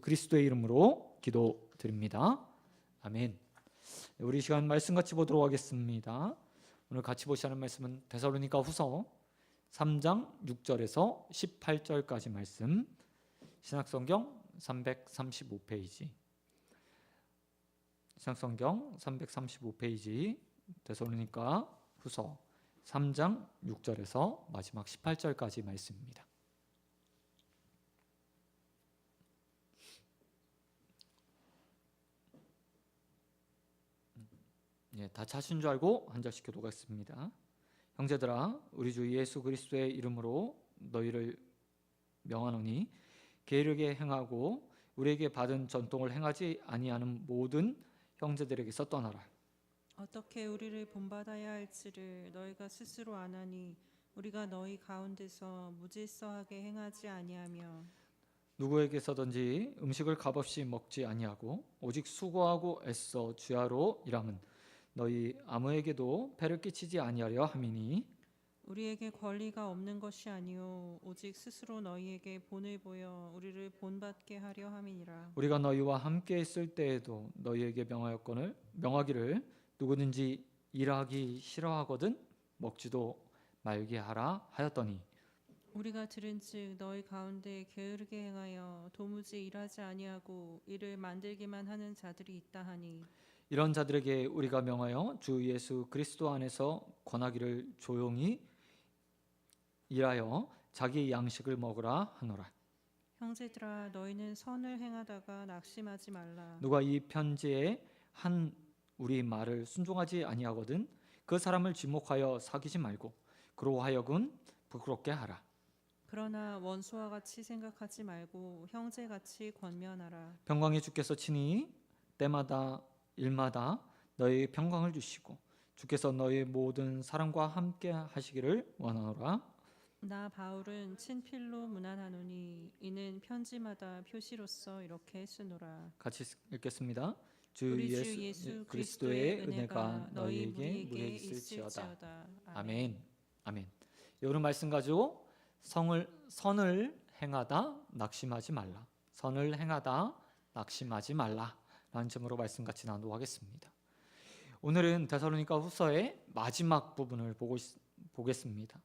그리스도의 이름으로 기도드립니다. 아멘. 우리 시간 말씀 같이 보도록 하겠습니다. 오늘 같이 보시는 말씀은 데살로니가 후서 3장 6절에서 18절까지 말씀, 신약성경 335페이지, 신약성경 335페이지, 데살로니가 후서 3장 6절에서 마지막 18절까지 말씀입니다. 다 찾으신 줄 알고 한 절씩 교독하겠습니다. 형제들아, 우리 주 예수 그리스도의 이름으로 너희를 명하노니 게으르게 행하고 우리에게 받은 전통을 행하지 아니하는 모든 형제들에게서 떠나라. 어떻게 우리를 본받아야 할지를 너희가 스스로 아나니 우리가 너희 가운데서 무질서하게 행하지 아니하며 누구에게서든지 음식을 값없이 먹지 아니하고 오직 수고하고 애써 주야로 일함은 너희 아무에게도 배를 끼치지 아니하려 함이니 우리에게 권리가 없는 것이 아니요 오직 스스로 너희에게 본을 보여 우리를 본받게 하려 함이니라. 우리가 너희와 함께 있을 때에도 너희에게 명하기를 누구든지 일하기 싫어하거든 먹지도 말게 하라 하였더니 우리가 들은즉 너희 가운데 게으르게 행하여 도무지 일하지 아니하고 일을 만들기만 하는 자들이 있다 하니 이런 자들에게 우리가 명하여 주 예수 그리스도 안에서 권하기를 조용히 일하여 자기 양식을 먹으라 하노라. 형제들아 너희는 선을 행하다가 낙심하지 말라. 누가 이 편지에 한 우리 말을 순종하지 아니하거든 그 사람을 지목하여 사귀지 말고 그로 하여금 부끄럽게 하라. 그러나 원수와 같이 생각하지 말고 형제같이 권면하라. 평강의 주께서 친히 때마다 일마다 너희 평강을 주시고 주께서 너희 모든 사람과 함께 하시기를 원하노라. 나 바울은 친필로 문안하노니 이는 편지마다 표시로서 이렇게 쓰노라. 같이 읽겠습니다. 주 우리 주 예수 예수 그리스도의 그리스도의 은혜가 너희에게 무리에 무리에게 있을지어다. 아멘. 아멘. 아멘. 오늘 말씀 가지고 선을 행하다 낙심하지 말라. 선을 행하다 낙심하지 말라. 라는 제목으로 말씀 같이 나누도록 하겠습니다. 오늘은 데살로니가 후서의 마지막 부분을 보겠습니다.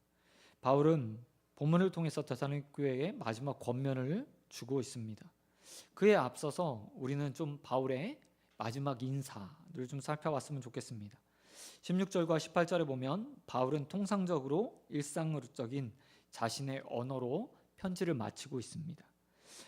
바울은 본문을 통해서 데살로니가 교회에 마지막 권면을 주고 있습니다. 그에 앞서서 우리는 좀 바울의 마지막 인사를 좀 살펴봤으면 좋겠습니다. 16절과 18절에 보면 바울은 통상적으로 일상적인 자신의 언어로 편지를 마치고 있습니다.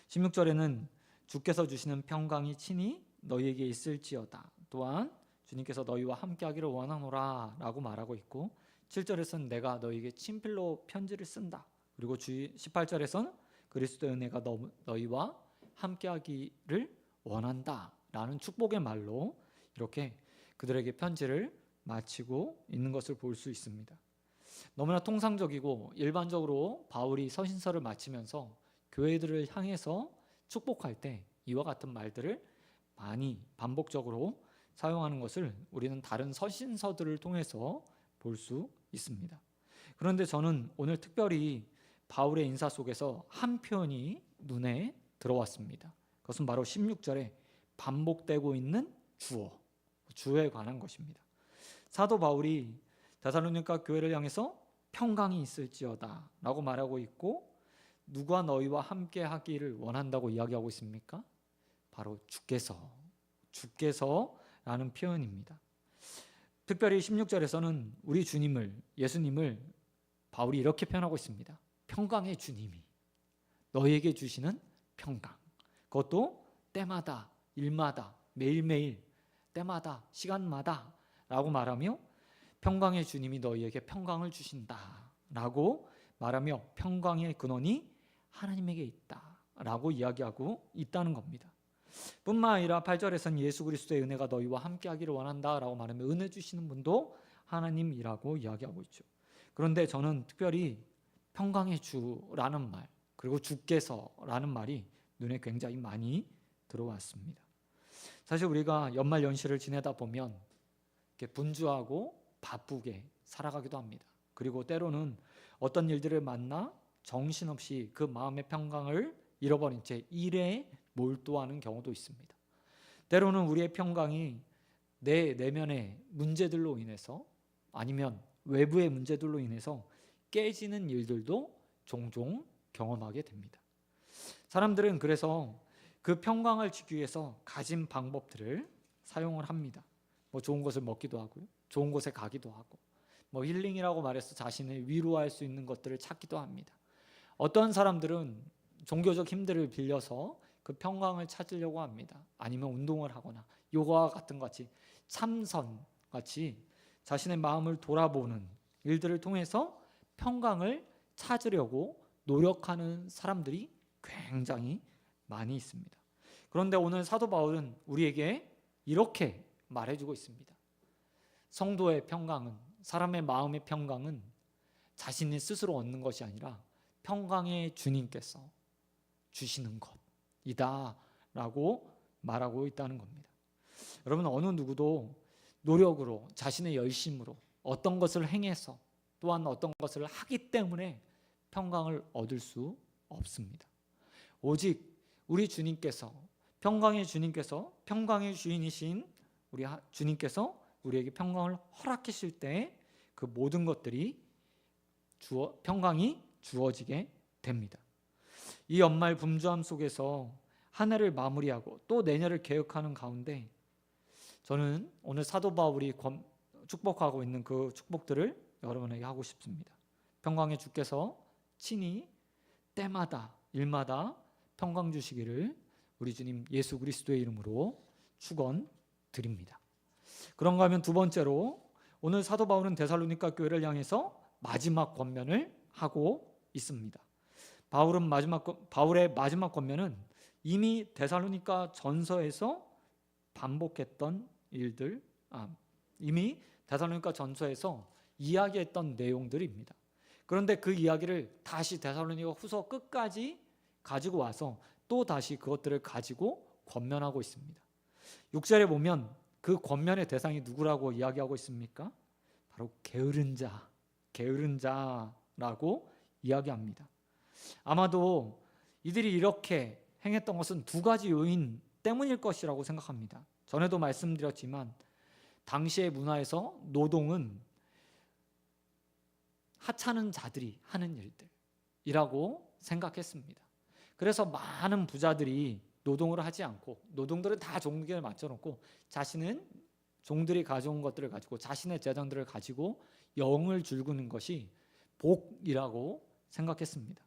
16절에는 주께서 주시는 평강이 친히 너희에게 있을지어다. 또한 주님께서 너희와 함께하기를 원하노라 라고 말하고 있고 7절에서는 내가 너희에게 친필로 편지를 쓴다. 그리고 18절에서는 그리스도의 은혜가 너희와 함께하기를 원한다 라는 축복의 말로 이렇게 그들에게 편지를 마치고 있는 것을 볼 수 있습니다. 너무나 통상적이고 일반적으로 바울이 서신서를 마치면서 교회들을 향해서 축복할 때 이와 같은 말들을 많이 반복적으로 사용하는 것을 우리는 다른 서신서들을 통해서 볼 수 있습니다. 그런데 저는 오늘 특별히 바울의 인사 속에서 한 표현이 눈에 들어왔습니다. 그것은 바로 16절에 반복되고 있는 주어에 관한 것입니다. 사도 바울이 데살로니가 교회를 향해서 평강이 있을지어다 라고 말하고 있고 누가 너희와 함께 하기를 원한다고 이야기하고 있습니까? 바로 주께서라는 표현입니다. 특별히 16절에서는 우리 예수님을 바울이 이렇게 표현하고 있습니다. 평강의 주님이 너희에게 주시는 평강, 그것도 때마다, 일마다, 매일매일, 때마다, 시간마다 라고 말하며 평강의 주님이 너희에게 평강을 주신다 라고 말하며 평강의 근원이 하나님에게 있다 라고 이야기하고 있다는 겁니다. 뿐만 아니라 8절에서는 예수 그리스도의 은혜가 너희와 함께하기를 원한다 라고 말하며 은혜 주시는 분도 하나님이라고 이야기하고 있죠. 그런데 저는 특별히 평강의 주라는 말 그리고 주께서라는 말이 눈에 굉장히 많이 들어왔습니다. 사실 우리가 연말연시를 지내다 보면 이렇게 분주하고 바쁘게 살아가기도 합니다. 그리고 때로는 어떤 일들을 만나 정신없이 그 마음의 평강을 잃어버린 채 일에 몰두하는 경우도 있습니다. 때로는 우리의 평강이 내 내면의 문제들로 인해서 아니면 외부의 문제들로 인해서 깨지는 일들도 종종 경험하게 됩니다. 사람들은 그래서 그 평강을 지키기 위해서 가진 방법들을 사용을 합니다. 좋은 것을 먹기도 하고요, 좋은 곳에 가기도 하고, 힐링이라고 말해서 자신을 위로할 수 있는 것들을 찾기도 합니다. 어떤 사람들은 종교적 힘들을 빌려서 그 평강을 찾으려고 합니다. 아니면 운동을 하거나 요가와 같은 같이 참선같이 자신의 마음을 돌아보는 일들을 통해서 평강을 찾으려고 노력하는 사람들이 굉장히 많이 있습니다. 그런데 오늘 사도 바울은 우리에게 이렇게 말해주고 있습니다. 성도의 평강은, 사람의 마음의 평강은 자신이 스스로 얻는 것이 아니라 평강의 주님께서 주시는 것이다 라고 말하고 있다는 겁니다. 여러분, 어느 누구도 노력으로, 자신의 열심으로 어떤 것을 행해서 또한 어떤 것을 하기 때문에 평강을 얻을 수 없습니다. 오직 우리 주님께서, 평강의 주님께서, 평강의 주인이신 우리 주님께서 우리에게 평강을 허락하실 때 그 모든 것들이 평강이 주어지게 됩니다. 이 연말 분주함 속에서 한 해를 마무리하고 또 내년을 계획하는 가운데 저는 오늘 사도 바울이 축복하고 있는 그 축복들을 여러분에게 하고 싶습니다. 평강의 주께서 친히 때마다 일마다 평강 주시기를 우리 주님 예수 그리스도의 이름으로 축원드립니다. 그런가 하면 두 번째로 오늘 사도 바울은 데살로니가 교회를 향해서 마지막 권면을 하고 있습니다. 바울의 마지막 권면은 이미 데살로니가 전서에서 반복했던 일들, 이미 데살로니가 전서에서 이야기했던 내용들입니다. 그런데 그 이야기를 다시 데살로니가 후서 끝까지 가지고 와서 또 다시 그것들을 가지고 권면하고 있습니다. 6절에 보면 그 권면의 대상이 누구라고 이야기하고 있습니까? 바로 게으른 자라고 이야기합니다. 아마도 이들이 이렇게 행했던 것은 두 가지 요인 때문일 것이라고 생각합니다. 전에도 말씀드렸지만 당시의 문화에서 노동은 하찮은 자들이 하는 일들이라고 생각했습니다. 그래서 많은 부자들이 노동을 하지 않고, 노동들은 다 종에게 맞춰놓고 자신은 종들이 가져온 것들을 가지고 자신의 재정들을 가지고 영을 즐기는 것이 복이라고 생각했습니다.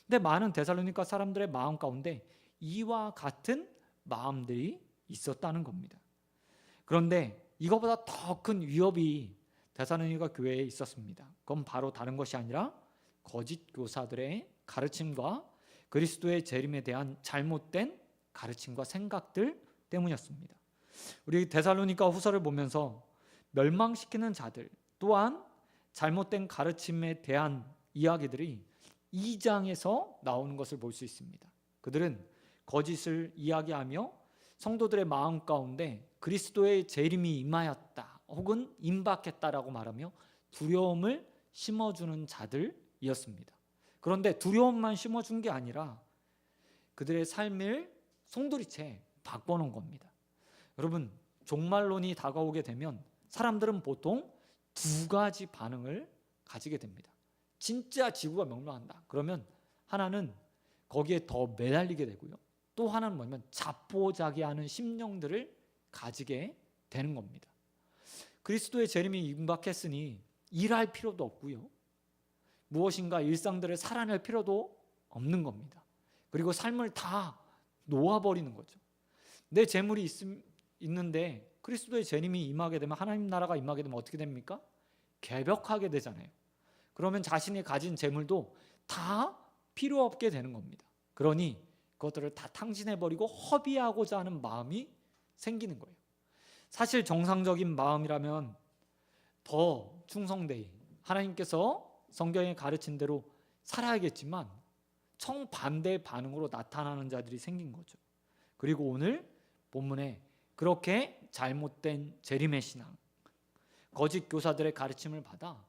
근데 많은 데살로니가 사람들의 마음 가운데 이와 같은 마음들이 있었다는 겁니다. 그런데 이것보다 더 큰 위협이 데살로니가 교회에 있었습니다. 그건 바로 다른 것이 아니라 거짓 교사들의 가르침과 그리스도의 재림에 대한 잘못된 가르침과 생각들 때문이었습니다. 우리 데살로니가 후서를 보면서 멸망시키는 자들 또한 잘못된 가르침에 대한 이야기들이 2장에서 나오는 것을 볼 수 있습니다. 그들은 거짓을 이야기하며 성도들의 마음 가운데 그리스도의 재림이 임하였다 혹은 임박했다라고 말하며 두려움을 심어주는 자들이었습니다. 그런데 두려움만 심어준 게 아니라 그들의 삶을 송두리째 바꿔놓은 겁니다. 여러분, 종말론이 다가오게 되면 사람들은 보통 두 가지 반응을 가지게 됩니다. 진짜 지구가 멸망한다. 그러면 하나는 거기에 더 매달리게 되고요. 또 하나는 뭐냐면 자포자기하는 심령들을 가지게 되는 겁니다. 그리스도의 재림이 임박했으니 일할 필요도 없고요. 무엇인가 일상들을 살아낼 필요도 없는 겁니다. 그리고 삶을 다 놓아버리는 거죠. 내 재물이 있는데 그리스도의 재림이 임하게 되면, 하나님 나라가 임하게 되면 어떻게 됩니까? 개벽하게 되잖아요. 그러면 자신이 가진 재물도 다 필요 없게 되는 겁니다. 그러니 그것들을 다 탕진해버리고 허비하고자 하는 마음이 생기는 거예요. 사실 정상적인 마음이라면 더 충성되이 하나님께서 성경에 가르친 대로 살아야겠지만 정반대의 반응으로 나타나는 자들이 생긴 거죠. 그리고 오늘 본문에 그렇게 잘못된 재림의 신앙, 거짓 교사들의 가르침을 받아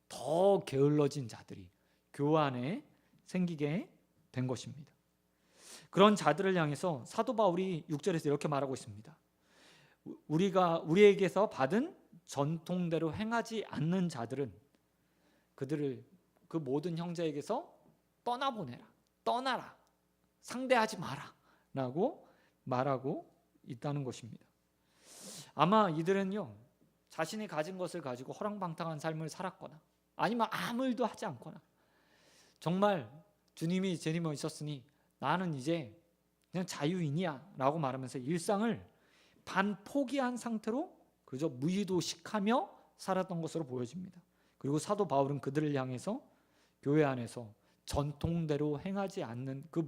더 게을러진 자들이 교회 안에 생기게 된 것입니다. 그런 자들을 향해서 사도 바울이 6절에서 이렇게 말하고 있습니다. 우리에게서 받은 전통대로 행하지 않는 자들은 그들을 그 모든 형제에게서 떠나보내라, 떠나라, 상대하지 마라 라고 말하고 있다는 것입니다. 아마 이들은요, 자신이 가진 것을 가지고 허랑방탕한 삶을 살았거나 아니면 아무 일도 하지 않거나 정말 주님이 제림어 있었으니 나는 이제 그냥 자유인이야 라고 말하면서 일상을 반포기한 상태로 그저 무의도식하며 살았던 것으로 보여집니다. 그리고 사도 바울은 그들을 향해서 교회 안에서 전통대로 행하지 않는 그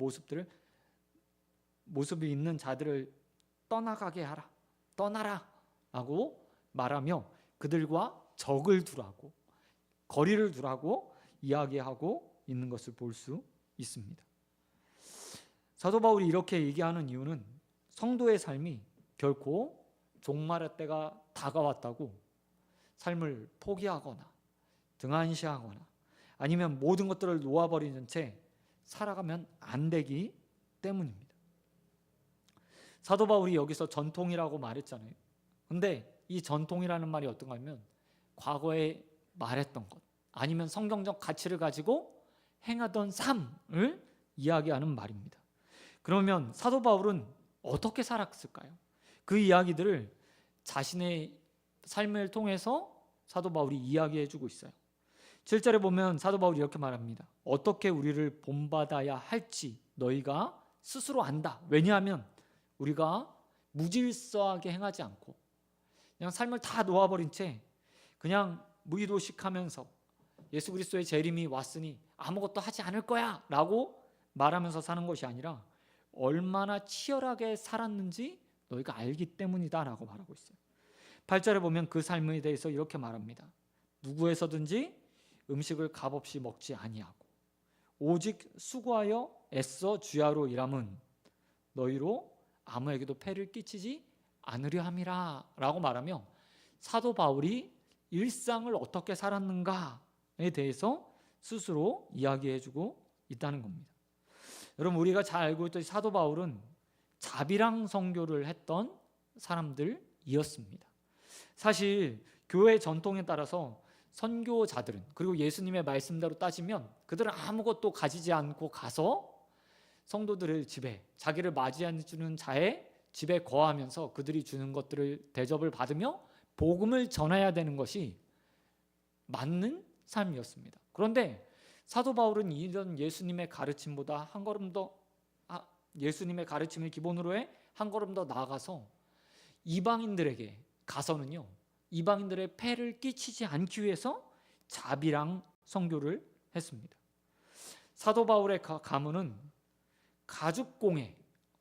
모습이 있는 자들을 떠나가게 하라, 떠나라 라고 말하며 그들과 적을 두라고, 거리를 두라고 이야기하고 있는 것을 볼 수 있습니다. 사도 바울이 이렇게 얘기하는 이유는 성도의 삶이 결코 종말의 때가 다가왔다고 삶을 포기하거나 등한시하거나 아니면 모든 것들을 놓아버리는 채 살아가면 안 되기 때문입니다. 사도 바울이 여기서 전통이라고 말했잖아요. 근데 이 전통이라는 말이 어떤가 하면 과거에 말했던 것 아니면 성경적 가치를 가지고 행하던 삶을 이야기하는 말입니다. 그러면 사도 바울은 어떻게 살았을까요? 그 이야기들을 자신의 삶을 통해서 사도 바울이 이야기해주고 있어요. 7절에 보면 사도 바울이 이렇게 말합니다. 어떻게 우리를 본받아야 할지 너희가 스스로 안다. 왜냐하면 우리가 무질서하게 행하지 않고 그냥 삶을 다 놓아버린 채 그냥 무의도식하면서 예수 그리스도의 재림이 왔으니 아무것도 하지 않을 거야 라고 말하면서 사는 것이 아니라 얼마나 치열하게 살았는지 너희가 알기 때문이다 라고 말하고 있어요. 8절에 보면 그 삶에 대해서 이렇게 말합니다. 누구에서든지 음식을 값없이 먹지 아니하고 오직 수고하여 애써 주야로 일함은 너희로 아무에게도 폐를 끼치지 않으려 함이라 라고 말하며 사도 바울이 일상을 어떻게 살았는가에 대해서 스스로 이야기해주고 있다는 겁니다. 여러분, 우리가 잘 알고 있듯이 사도 바울은 자비랑 선교를 했던 사람들이었습니다. 사실 교회 전통에 따라서 선교자들은, 그리고 예수님의 말씀대로 따지면 그들은 아무것도 가지지 않고 가서 성도들의 집에, 자기를 맞이해 주는 자의 집에 거하면서 그들이 주는 것들을 대접을 받으며 복음을 전해야 되는 것이 맞는 삶이었습니다. 그런데 사도 바울은 이런 예수님의 가르침보다 한 걸음 더 예수님의 가르침을 기본으로 해 한 걸음 더 나아가서 이방인들에게 가서는요, 이방인들의 폐를 끼치지 않기 위해서 자비랑 선교를 했습니다. 사도 바울의 가문은 가죽공예,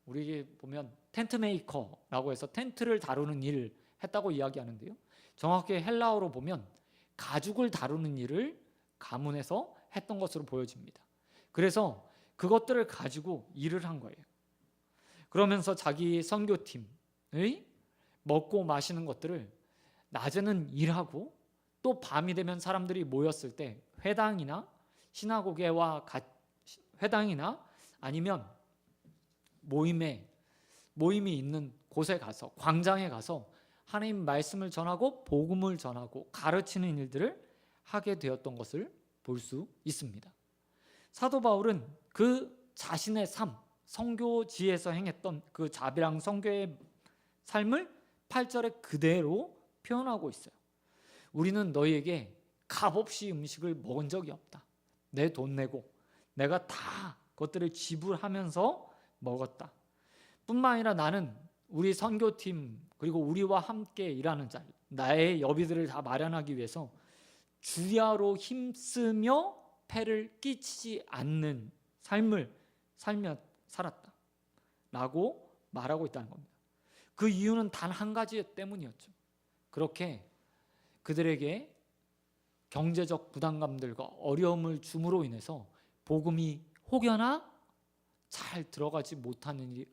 우리 보면 텐트 메이커라고 해서 텐트를 다루는 일을 했다고 이야기하는데요, 정확히 헬라어로 보면 가죽을 다루는 일을 가문에서 했던 것으로 보여집니다. 그래서 그것들을 가지고 일을 한 거예요. 그러면서 자기 선교팀의 먹고 마시는 것들을 낮에는 일하고 또 밤이 되면 사람들이 모였을 때 회당이나 시나고게와 회당이나 아니면 모임이 있는 곳에 가서, 광장에 가서 하나님 말씀을 전하고 복음을 전하고 가르치는 일들을 하게 되었던 것을 볼 수 있습니다. 사도 바울은 그 자신의 삶, 선교지에서 행했던 그 자비랑 선교의 삶을 8절에 그대로 표현하고 있어요. 우리는 너희에게 값없이 음식을 먹은 적이 없다. 내 돈 내고 내가 다 그것들을 지불하면서 먹었다. 뿐만 아니라 나는 우리 선교팀 그리고 우리와 함께 일하는 자, 나의 여비들을 다 마련하기 위해서 주야로 힘쓰며 폐를 끼치지 않는 삶을 살았다 라고 말하고 있다는 겁니다. 그 이유는 단 한 가지 때문이었죠. 그렇게 그들에게 경제적 부담감들과 어려움을 줌으로 인해서 복음이 혹여나 잘 들어가지 못하는 일이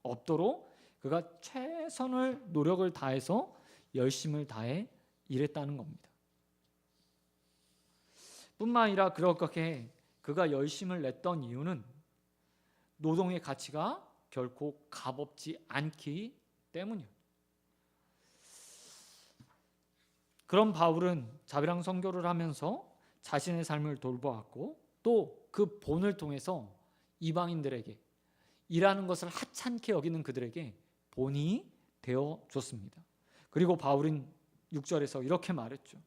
없도록 그가 최선을 노력을 다해서 열심을 다해 일했다는 겁니다. 뿐만 아니라 그렇게 그가 열심을 냈던 이유는 노동의 가치가 결코 값없지 않기 때문이에요. 그런 바울은 자비랑 선교를 하면서 자신의 삶을 돌보았고 또 그 본을 통해서 이방인들에게 일하는 것을 하찮게 여기는 그들에게 본이 되어 줬습니다. 그리고 바울은 6절에서 이렇게 말했죠.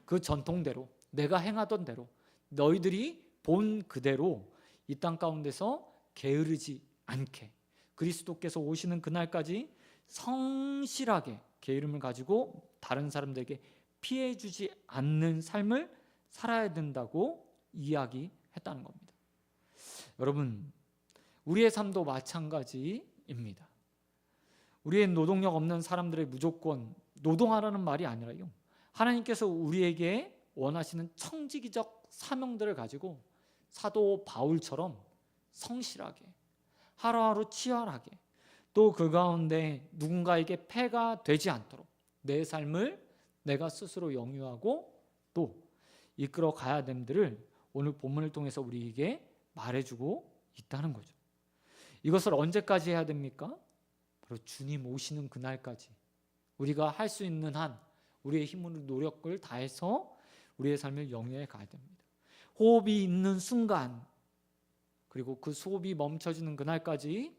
그 전통대로 내가 행하던 대로 너희들이 본 그대로 이 땅 가운데서 게으르지 않게 그리스도께서 오시는 그날까지 성실하게 게으름을 가지고 다른 사람들에게 피해 주지 않는 삶을 살아야 된다고 이야기했다는 겁니다. 여러분, 우리의 삶도 마찬가지입니다. 우리의 노동력 없는 사람들의 무조건 노동하라는 말이 아니라요. 하나님께서 우리에게 원하시는 청지기적 사명들을 가지고 사도 바울처럼 성실하게 하루하루 치열하게 또 그 가운데 누군가에게 폐가 되지 않도록 내 삶을 내가 스스로 영유하고 또 이끌어 가야 됨들을 오늘 본문을 통해서 우리에게 말해주고 있다는 거죠. 이것을 언제까지 해야 됩니까? 바로 주님 오시는 그날까지 우리가 할 수 있는 한 우리의 힘으로 노력을 다해서 우리의 삶을 영위해 가야 됩니다. 호흡이 있는 순간 그리고 그 호흡이 멈춰지는 그날까지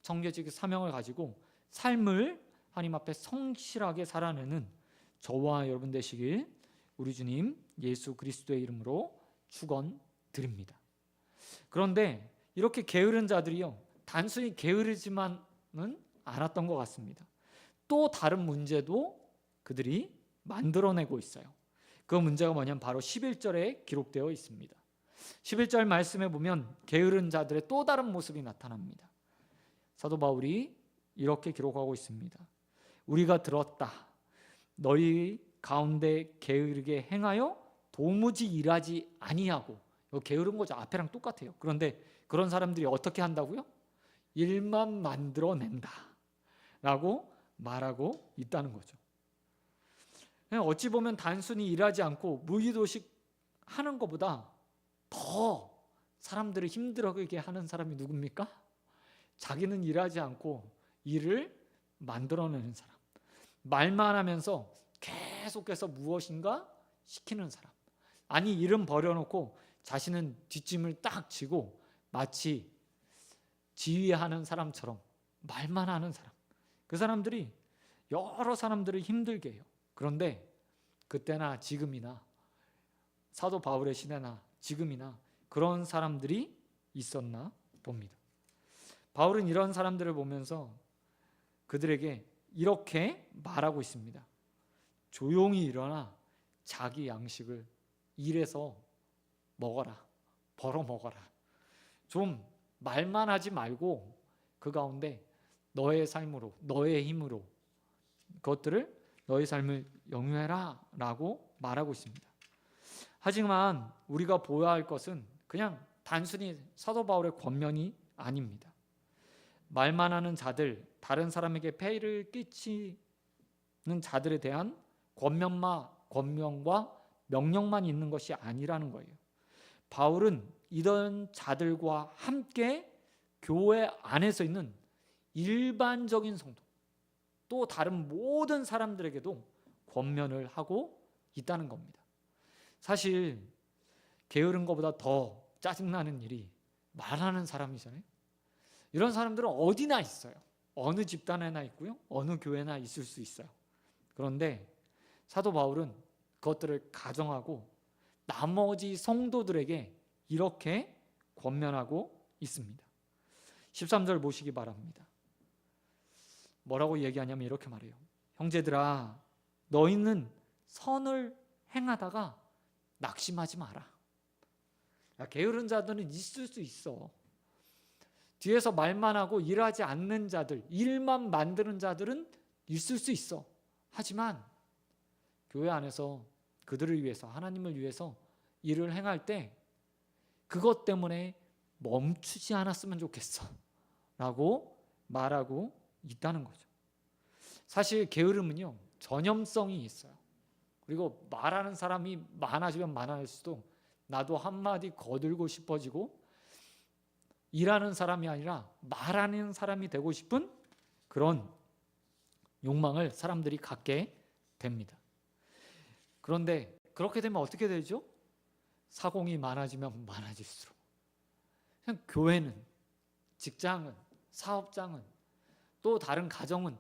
청계직의 사명을 가지고 삶을 하나님 앞에 성실하게 살아내는 저와 여러분 되시길 우리 주님 예수 그리스도의 이름으로 축원드립니다. 그런데 이렇게 게으른 자들이요 단순히 게으르지만은 않았던 것 같습니다. 또 다른 문제도 그들이 만들어내고 있어요. 그 문제가 뭐냐면 바로 11절에 기록되어 있습니다. 11절 말씀에 보면 게으른 자들의 또 다른 모습이 나타납니다. 사도 바울이 이렇게 기록하고 있습니다. 우리가 들었다. 너희 가운데 게으르게 행하여 도무지 일하지 아니하고 이거 게으른 거죠. 앞에랑 똑같아요. 그런데 그런 사람들이 어떻게 한다고요? 일만 만들어낸다 라고 말하고 있다는 거죠. 어찌 보면 단순히 일하지 않고 무의도식 하는 것보다 더 사람들을 힘들어하게 하는 사람이 누굽니까? 자기는 일하지 않고 일을 만들어내는 사람, 말만 하면서 계속해서 무엇인가 시키는 사람, 아니 일은 버려놓고 자신은 뒷짐을 딱 지고 마치 지휘하는 사람처럼 말만 하는 사람, 그 사람들이 여러 사람들을 힘들게 해요. 그런데 그때나 지금이나 사도 바울의 시대나 지금이나 그런 사람들이 있었나 봅니다. 바울은 이런 사람들을 보면서 그들에게 이렇게 말하고 있습니다. 조용히 일어나 자기 양식을 일해서 먹어라. 벌어 먹어라. 좀 말만 하지 말고 그 가운데 너의 삶으로 너의 힘으로 그것들을 너의 삶을 영유해라 라고 말하고 있습니다. 하지만 우리가 보아야 할 것은 그냥 단순히 사도 바울의 권면이 아닙니다. 말만 하는 자들, 다른 사람에게 폐를 끼치는 자들에 대한 권면과 명령만 있는 것이 아니라는 거예요. 바울은 이런 자들과 함께 교회 안에서 있는 일반적인 성도, 또 다른 모든 사람들에게도 권면을 하고 있다는 겁니다. 사실 게으른 것보다 더 짜증나는 일이 말하는 사람이잖아요. 이런 사람들은 어디나 있어요. 어느 집단에나 있고요. 어느 교회나 있을 수 있어요. 그런데 사도 바울은 그것들을 가정하고 나머지 성도들에게 이렇게 권면하고 있습니다. 13절 보시기 바랍니다. 뭐라고 얘기하냐면 이렇게 말해요. 형제들아, 너희는 선을 행하다가 낙심하지 마라. 게으른 자들은 있을 수 있어. 뒤에서 말만 하고 일하지 않는 자들, 일만 만드는 자들은 있을 수 있어. 하지만 교회 안에서 그들을 위해서, 하나님을 위해서 일을 행할 때 그것 때문에 멈추지 않았으면 좋겠어 라고 말하고 있다는 거죠. 사실 게으름은요 전염성이 있어요. 그리고 말하는 사람이 많아지면 많아질수록 나도 한마디 거들고 싶어지고 일하는 사람이 아니라 말하는 사람이 되고 싶은 그런 욕망을 사람들이 갖게 됩니다. 그런데 그렇게 되면 어떻게 되죠? 사공이 많아지면 많아질수록 그냥 교회는, 직장은, 사업장은, 또 다른 가정은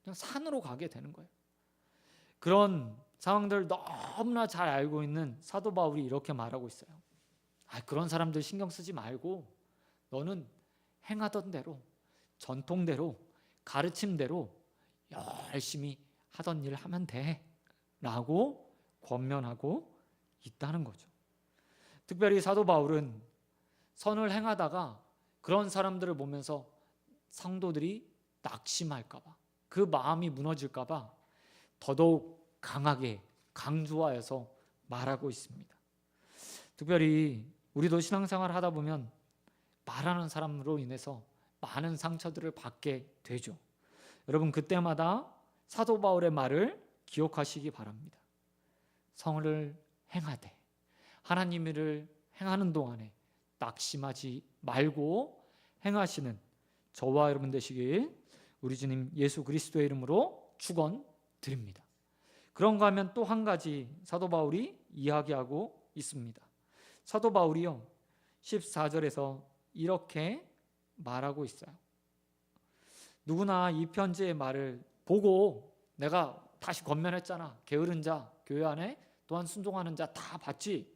그냥 산으로 가게 되는 거예요. 그런 상황들을 너무나 잘 알고 있는 사도 바울이 이렇게 말하고 있어요. 그런 사람들 신경 쓰지 말고 너는 행하던 대로, 전통대로, 가르침대로 열심히 하던 일을 하면 돼 라고 권면하고 있다는 거죠. 특별히 사도 바울은 선을 행하다가 그런 사람들을 보면서 성도들이 낙심할까 봐, 그 마음이 무너질까 봐 더더욱 강하게 강조하여서 말하고 있습니다. 특별히 우리도 신앙생활을 하다 보면 말하는 사람으로 인해서 많은 상처들을 받게 되죠. 여러분, 그때마다 사도 바울의 말을 기억하시기 바랍니다. 성을 행하되 하나님의 일을 행하는 동안에 낙심하지 말고 행하시는 저와 여러분 되시길 우리 주님 예수 그리스도의 이름으로 축원드립니다. 그런가 하면 또 한 가지 사도 바울이 이야기하고 있습니다. 사도 바울이요 14절에서 이렇게 말하고 있어요. 누구나 이 편지의 말을 보고 내가 다시 권면했잖아. 게으른 자, 교회 안에 또한 순종하는 자 다 봤지.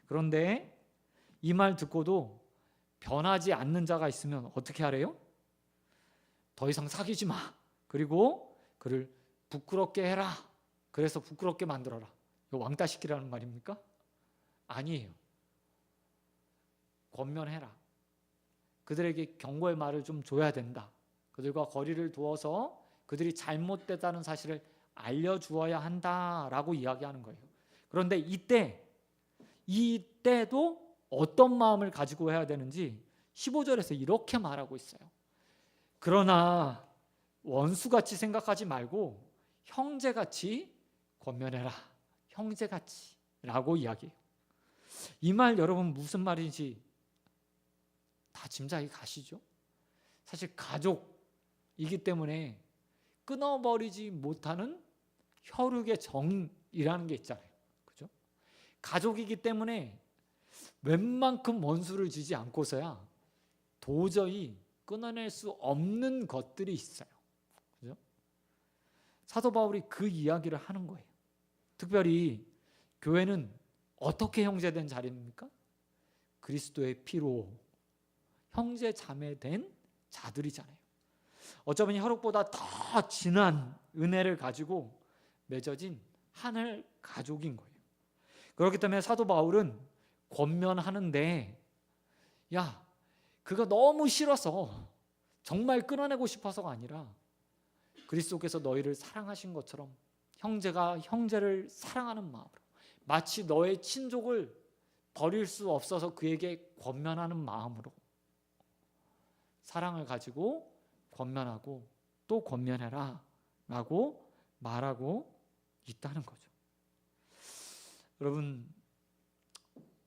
그런데 이 말 듣고도 변하지 않는 자가 있으면 어떻게 하래요? 더 이상 사귀지 마. 그리고 그를 부끄럽게 해라. 그래서 부끄럽게 만들어라. 이거 왕따시키라는 말입니까? 아니에요. 권면해라. 그들에게 경고의 말을 좀 줘야 된다. 그들과 거리를 두어서 그들이 잘못됐다는 사실을 알려주어야 한다라고 이야기하는 거예요. 그런데 이때도 어떤 마음을 가지고 해야 되는지 15절에서 이렇게 말하고 있어요. 그러나 원수같이 생각하지 말고 형제같이 권면해라. 형제같이 라고 이야기해요. 이 말 여러분 무슨 말인지 다 짐작이 가시죠? 사실 가족이기 때문에 끊어버리지 못하는 혈육의 정이라는 게 있잖아요. 그죠? 가족이기 때문에 웬만큼 원수를 지지 않고서야 도저히 끊어낼 수 없는 것들이 있어요. 그죠? 사도 바울이 그 이야기를 하는 거예요. 특별히 교회는 어떻게 형제된 자리입니까? 그리스도의 피로 형제 자매된 자들이잖아요. 어쩌면 혈육보다 더 진한 은혜를 가지고 맺어진 하늘 가족인 거예요. 그렇기 때문에 사도 바울은 권면하는데 그가 너무 싫어서 정말 끊어내고 싶어서가 아니라 그리스도께서 너희를 사랑하신 것처럼 형제가 형제를 사랑하는 마음으로 마치 너의 친족을 버릴 수 없어서 그에게 권면하는 마음으로 사랑을 가지고 권면하고 또 권면해라 라고 말하고 있다는 거죠. 여러분,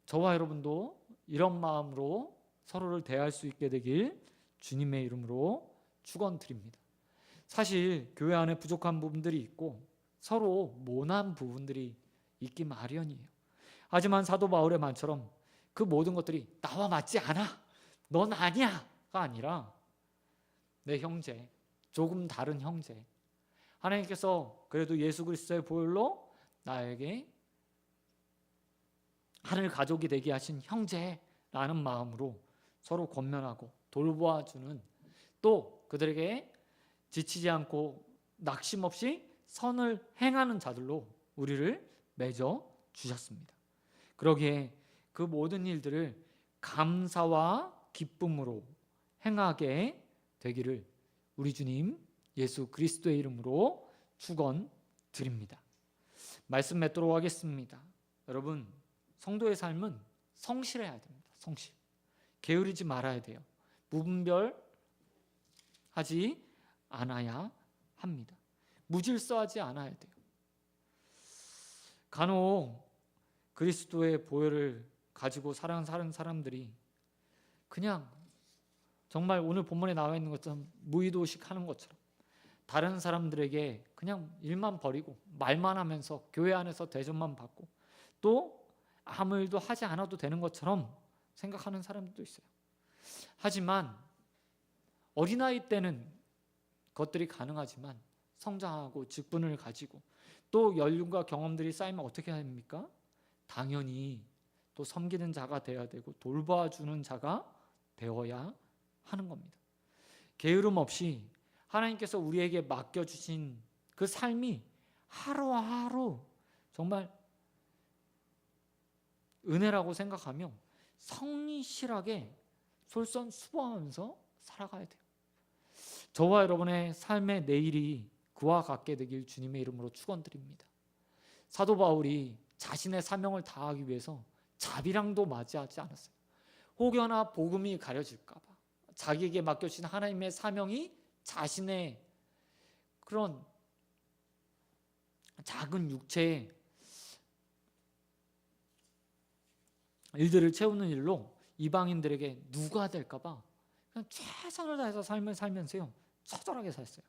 저와 여러분도 이런 마음으로 서로를 대할 수 있게 되길 주님의 이름으로 축원드립니다. 사실 교회 안에 부족한 부분들이 있고 서로 모난 부분들이 있기 마련이에요. 하지만 사도 바울의 말처럼 그 모든 것들이 나와 맞지 않아, 넌 아니야가 아니라 내 형제, 조금 다른 형제, 하나님께서 그래도 예수 그리스도의 보혈로 나에게 하늘 가족이 되게 하신 형제라는 마음으로 서로 권면하고 돌보아주는, 또 그들에게 지치지 않고 낙심 없이 선을 행하는 자들로 우리를 맺어 주셨습니다. 그러기에 그 모든 일들을 감사와 기쁨으로 행하게 되기를 우리 주님 예수 그리스도의 이름으로 축원드립니다. 말씀 맺도록 하겠습니다. 여러분, 성도의 삶은 성실해야 됩니다. 성실. 게으르지 말아야 돼요. 무분별하지 않아야 합니다. 무질서하지 않아야 돼요. 간혹 그리스도의 보혈을 가지고 사랑하는 사람들이 그냥 정말 오늘 본문에 나와 있는 것처럼 무의도식 하는 것처럼 다른 사람들에게 그냥 일만 버리고 말만 하면서 교회 안에서 대접만 받고 또 아무 일도 하지 않아도 되는 것처럼 생각하는 사람들도 있어요. 하지만 어린아이 때는 그것들이 가능하지만 성장하고 직분을 가지고 또 연륜과 경험들이 쌓이면 어떻게 합니까? 당연히 또 섬기는 자가 되어야 되고 돌봐주는 자가 되어야 하는 겁니다. 게으름 없이 하나님께서 우리에게 맡겨주신 그 삶이 하루하루 정말 은혜라고 생각하며 성실하게 솔선수범하면서 살아가야 돼요. 저와 여러분의 삶의 내일이 그와 같게 되길 주님의 이름으로 축원드립니다. 사도 바울이 자신의 사명을 다하기 위해서 자비랑도 맞이하지 않았어요. 혹여나 복음이 가려질까 봐 자기에게 맡겨진 하나님의 사명이 자신의 그런 작은 육체의 일들을 채우는 일로 이방인들에게 누가 될까 봐 그냥 최선을 다해서 삶을 살면서요 처절하게 살았어요.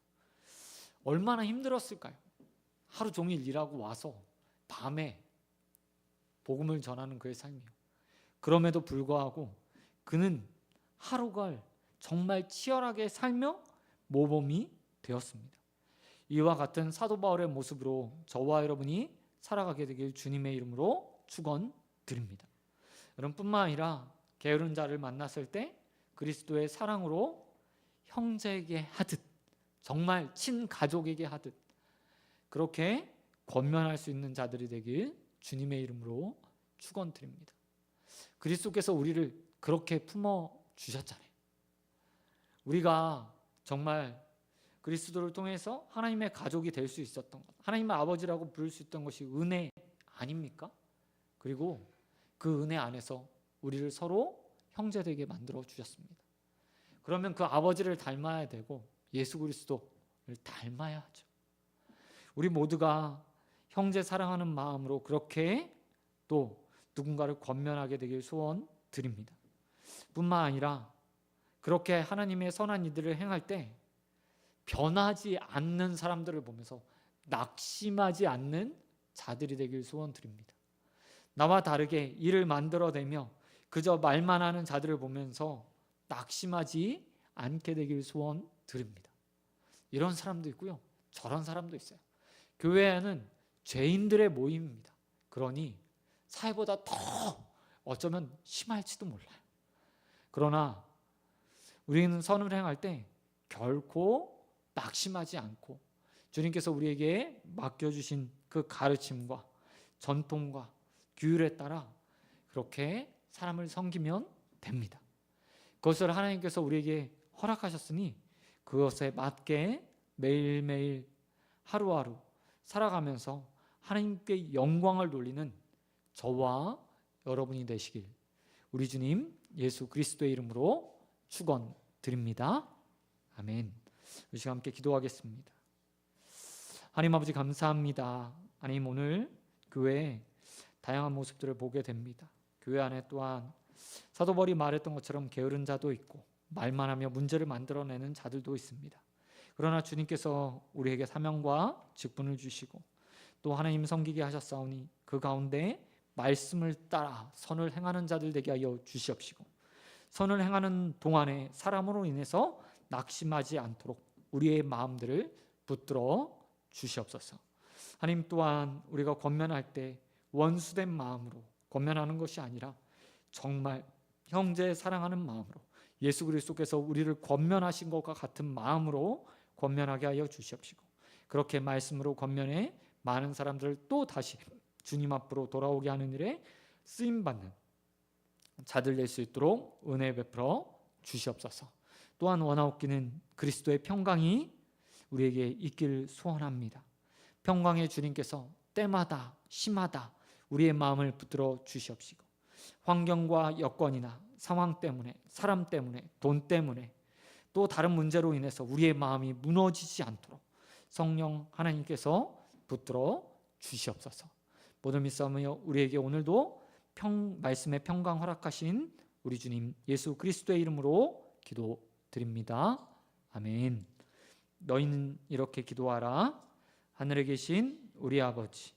얼마나 힘들었을까요? 하루 종일 일하고 와서 밤에 복음을 전하는 그의 삶이요. 그럼에도 불구하고 그는 하루가 정말 치열하게 살며 모범이 되었습니다. 이와 같은 사도 바울의 모습으로 저와 여러분이 살아가게 되길 주님의 이름으로 축원드립니다. 여러분뿐만 아니라 게으른 자를 만났을 때 그리스도의 사랑으로 형제에게 하듯 정말 친가족에게 하듯 그렇게 권면할 수 있는 자들이 되길 주님의 이름으로 축원드립니다. 그리스도께서 우리를 그렇게 품어주셨잖아요. 우리가 정말 그리스도를 통해서 하나님의 가족이 될 수 있었던 것, 하나님의 아버지라고 부를 수 있던 것이 은혜 아닙니까? 그리고 그 은혜 안에서 우리를 서로 형제되게 만들어 주셨습니다. 그러면 그 아버지를 닮아야 되고 예수 그리스도를 닮아야 하죠. 우리 모두가 형제 사랑하는 마음으로 그렇게 또 누군가를 권면하게 되길 소원드립니다. 뿐만 아니라 그렇게 하나님의 선한 일들을 행할 때 변하지 않는 사람들을 보면서 낙심하지 않는 자들이 되길 소원드립니다. 나와 다르게 일을 만들어내며 그저 말만 하는 자들을 보면서 낙심하지 않게 되길 소원드립니다. 이런 사람도 있고요. 저런 사람도 있어요. 교회는 죄인들의 모임입니다. 그러니 사회보다 더 어쩌면 심할지도 몰라요. 그러나 우리는 선을 행할 때 결코 낙심하지 않고 주님께서 우리에게 맡겨주신 그 가르침과 전통과 규율에 따라 그렇게 사람을 섬기면 됩니다. 그것을 하나님께서 우리에게 허락하셨으니 그것에 맞게 매일매일 하루하루 살아가면서 하나님께 영광을 돌리는 저와 여러분이 되시길 우리 주님 예수 그리스도의 이름으로 축원드립니다. 아멘. 이 시간 함께 기도하겠습니다. 하나님 아버지 감사합니다. 하나님 오늘 교회에 다양한 모습들을 보게 됩니다. 교회 안에 또한 사도 바울이 말했던 것처럼 게으른 자도 있고 말만 하며 문제를 만들어내는 자들도 있습니다. 그러나 주님께서 우리에게 사명과 직분을 주시고 또 하나님 섬기게 하셨사오니 그 가운데 말씀을 따라 선을 행하는 자들 되게 하여 주시옵시고 선을 행하는 동안에 사람으로 인해서 낙심하지 않도록 우리의 마음들을 붙들어 주시옵소서. 하나님 또한 우리가 권면할 때 원수된 마음으로 권면하는 것이 아니라 정말 형제 사랑하는 마음으로 예수 그리스도께서 우리를 권면하신 것과 같은 마음으로 권면하게 하여 주시옵시고 그렇게 말씀으로 권면해 많은 사람들을 또 다시 주님 앞으로 돌아오게 하는 일에 쓰임받는 자들 될 수 있도록 은혜 베풀어 주시옵소서. 또한 원하옵기는 그리스도의 평강이 우리에게 있기를 소원합니다. 평강의 주님께서 때마다 심하다 우리의 마음을 붙들어 주시옵시고 환경과 여건이나 상황 때문에 사람 때문에 돈 때문에 또 다른 문제로 인해서 우리의 마음이 무너지지 않도록 성령 하나님께서 붙들어 주시옵소서. 모든 믿사오며 우리에게 오늘도 말씀의 평강 허락하신 우리 주님 예수 그리스도의 이름으로 기도드립니다. 드립니다. 아멘. 너희는 이렇게 기도하라. 하늘에 계신 우리 아버지,